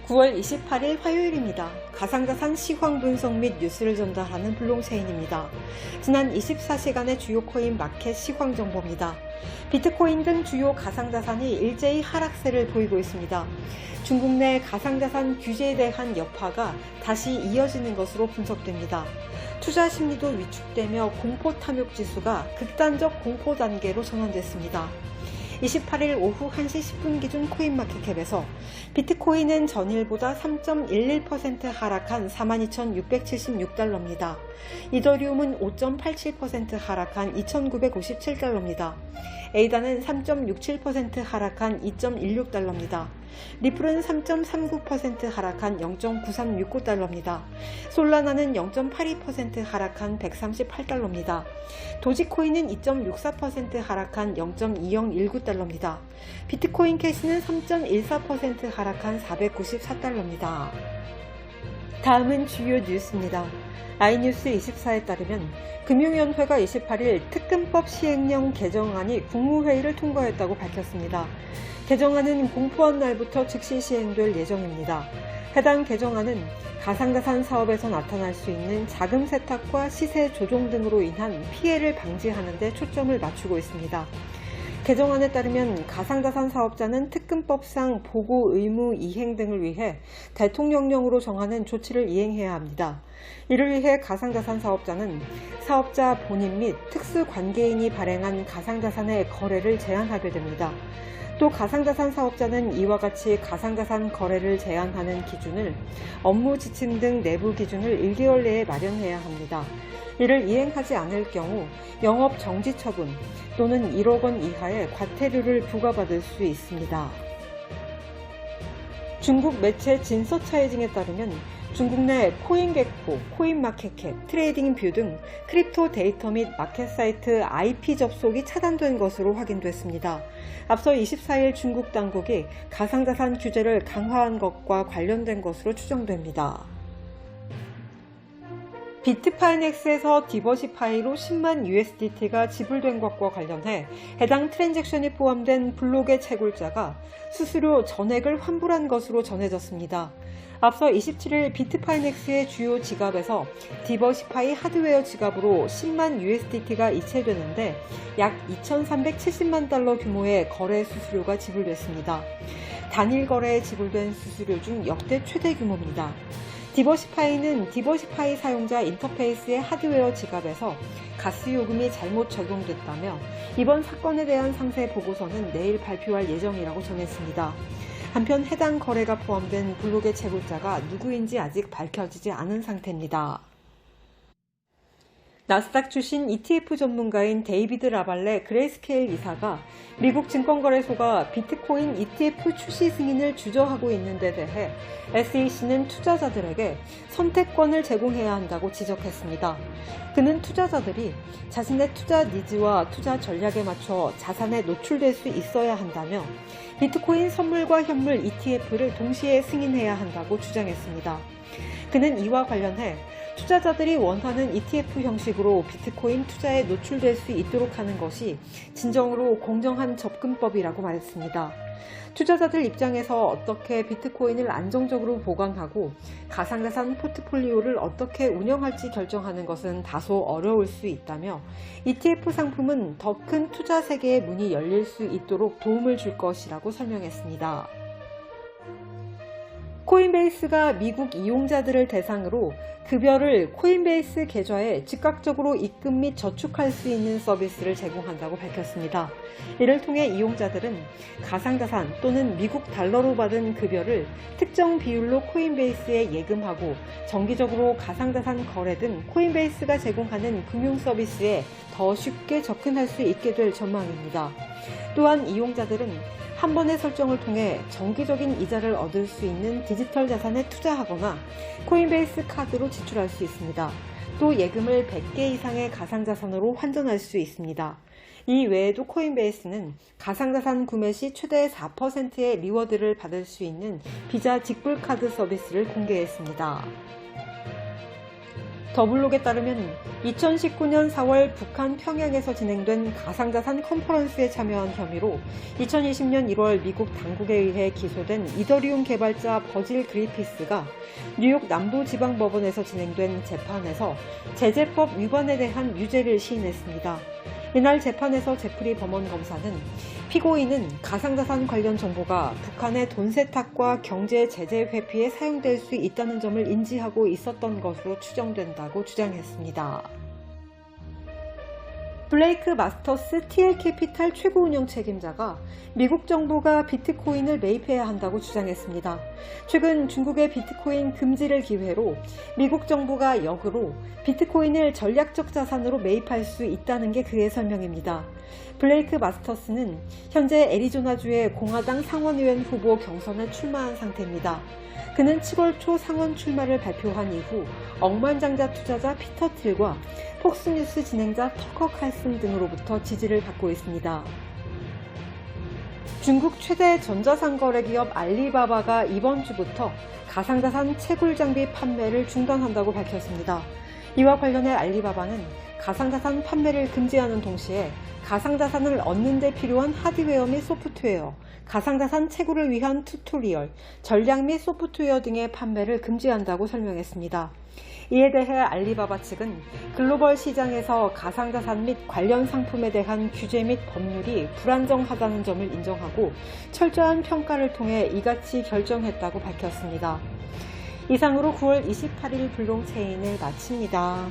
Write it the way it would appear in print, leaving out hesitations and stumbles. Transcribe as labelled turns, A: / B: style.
A: 9월 28일 화요일입니다. 가상자산 시황 분석 및 뉴스를 전달하는 블록체인입니다. 지난 24시간의 주요 코인 마켓 시황 정보입니다. 비트코인 등 주요 가상자산이 일제히 하락세를 보이고 있습니다. 중국 내 가상자산 규제에 대한 여파가 다시 이어지는 것으로 분석됩니다. 투자 심리도 위축되며 공포 탐욕 지수가 극단적 공포 단계로 전환됐습니다. 28일 오후 1시 10분 기준 코인마켓캡에서 비트코인은 전일보다 3.11% 하락한 42,676달러입니다. 이더리움은 5.87% 하락한 2,957달러입니다. 에이다는 3.67% 하락한 2.16달러입니다. 리플은 3.39% 하락한 0.9369달러입니다. 솔라나는 0.82% 하락한 138달러입니다. 도지코인은 2.64% 하락한 0.2019달러입니다. 비트코인 캐시는 3.14% 하락한 494달러입니다. 다음은 주요 뉴스입니다. 아이뉴스 24에 따르면 금융위원회가 28일 특근법 시행령 개정안이 국무회의를 통과했다고 밝혔습니다. 개정안은 공포한 날부터 즉시 시행될 예정입니다. 해당 개정안은 가상자산 사업에서 나타날 수 있는 자금 세탁과 시세 조종 등으로 인한 피해를 방지하는 데 초점을 맞추고 있습니다. 개정안에 따르면 가상자산 사업자는 특근법상 보고 의무 이행 등을 위해 대통령령으로 정하는 조치를 이행해야 합니다. 이를 위해 가상자산 사업자는 사업자 본인 및 특수관계인이 발행한 가상자산의 거래를 제한하게 됩니다. 또 가상자산 사업자는 이와 같이 가상자산 거래를 제한하는 기준을 업무 지침 등 내부 기준을 1개월 내에 마련해야 합니다. 이를 이행하지 않을 경우 영업 정지 처분 또는 1억 원 이하의 과태료를 부과받을 수 있습니다. 중국 매체 진서차이징에 따르면 중국 내 코인게코, 코인마켓캡, 트레이딩뷰 등 크립토 데이터 및 마켓 사이트 IP 접속이 차단된 것으로 확인됐습니다. 앞서 24일 중국 당국이 가상자산 규제를 강화한 것과 관련된 것으로 추정됩니다. 비트파이넥스에서 디버시파이로 10만 USDT가 지불된 것과 관련해 해당 트랜잭션이 포함된 블록의 채굴자가 수수료 전액을 환불한 것으로 전해졌습니다. 앞서 27일 비트파이넥스의 주요 지갑에서 디버시파이 하드웨어 지갑으로 10만 USDT가 이체되는데 약 2,370만 달러 규모의 거래 수수료가 지불됐습니다. 단일 거래에 지불된 수수료 중 역대 최대 규모입니다. 디버시파이는 디버시파이 사용자 인터페이스의 하드웨어 지갑에서 가스요금이 잘못 적용됐다며 이번 사건에 대한 상세 보고서는 내일 발표할 예정이라고 전했습니다. 한편 해당 거래가 포함된 블록의 채굴자가 누구인지 아직 밝혀지지 않은 상태입니다. 나스닥 출신 ETF 전문가인 데이비드 라발레 그레이스케일 이사가 미국 증권거래소가 비트코인 ETF 출시 승인을 주저하고 있는 데 대해 SEC는 투자자들에게 선택권을 제공해야 한다고 지적했습니다. 그는 투자자들이 자신의 투자 니즈와 투자 전략에 맞춰 자산에 노출될 수 있어야 한다며 비트코인 선물과 현물 ETF를 동시에 승인해야 한다고 주장했습니다. 그는 이와 관련해 투자자들이 원하는 ETF 형식으로 비트코인 투자에 노출될 수 있도록 하는 것이 진정으로 공정한 접근법이라고 말했습니다. 투자자들 입장에서 어떻게 비트코인을 안정적으로 보관하고 가상자산 포트폴리오를 어떻게 운영할지 결정하는 것은 다소 어려울 수 있다며 ETF 상품은 더 큰 투자 세계의 문이 열릴 수 있도록 도움을 줄 것이라고 설명했습니다. 코인베이스가 미국 이용자들을 대상으로 급여를 코인베이스 계좌에 즉각적으로 입금 및 저축할 수 있는 서비스를 제공한다고 밝혔습니다. 이를 통해 이용자들은 가상자산 또는 미국 달러로 받은 급여를 특정 비율로 코인베이스에 예금하고 정기적으로 가상자산 거래 등 코인베이스가 제공하는 금융 서비스에 더 쉽게 접근할 수 있게 될 전망입니다. 또한 이용자들은 한 번의 설정을 통해 정기적인 이자를 얻을 수 있는 디지털 자산에 투자하거나 코인베이스 카드로 지출할 수 있습니다. 또 예금을 100개 이상의 가상자산으로 환전할 수 있습니다. 이 외에도 코인베이스는 가상자산 구매 시 최대 4%의 리워드를 받을 수 있는 비자 직불카드 서비스를 공개했습니다. 더블록에 따르면 2019년 4월 북한 평양에서 진행된 가상자산 컨퍼런스에 참여한 혐의로 2020년 1월 미국 당국에 의해 기소된 이더리움 개발자 버질 그리피스가 뉴욕 남부지방법원에서 진행된 재판에서 제재법 위반에 대한 유죄를 시인했습니다. 이날 재판에서 제프리 범원 검사는 피고인은 가상자산 관련 정보가 북한의 돈 세탁과 경제 제재 회피에 사용될 수 있다는 점을 인지하고 있었던 것으로 추정된다고 주장했습니다. 블레이크 마스터스 TL캐피탈 최고 운영 책임자가 미국 정부가 비트코인을 매입해야 한다고 주장했습니다. 최근 중국의 비트코인 금지를 기회로 미국 정부가 역으로 비트코인을 전략적 자산으로 매입할 수 있다는 게 그의 설명입니다. 블레이크 마스터스는 현재 애리조나주의 공화당 상원의원 후보 경선에 출마한 상태입니다. 그는 7월 초 상원 출마를 발표한 이후 억만장자 투자자 피터 틸과 폭스뉴스 진행자 터커 칼슨 등으로부터 지지를 받고 있습니다. 중국 최대 전자상거래 기업 알리바바가 이번 주부터 가상자산 채굴 장비 판매를 중단한다고 밝혔습니다. 이와 관련해 알리바바는 가상자산 판매를 금지하는 동시에 가상자산을 얻는 데 필요한 하드웨어 및 소프트웨어, 가상자산 채굴을 위한 튜토리얼, 전략 및 소프트웨어 등의 판매를 금지한다고 설명했습니다. 이에 대해 알리바바 측은 글로벌 시장에서 가상자산 및 관련 상품에 대한 규제 및 법률이 불안정하다는 점을 인정하고 철저한 평가를 통해 이같이 결정했다고 밝혔습니다. 이상으로 9월 28일 블롱체인을 마칩니다.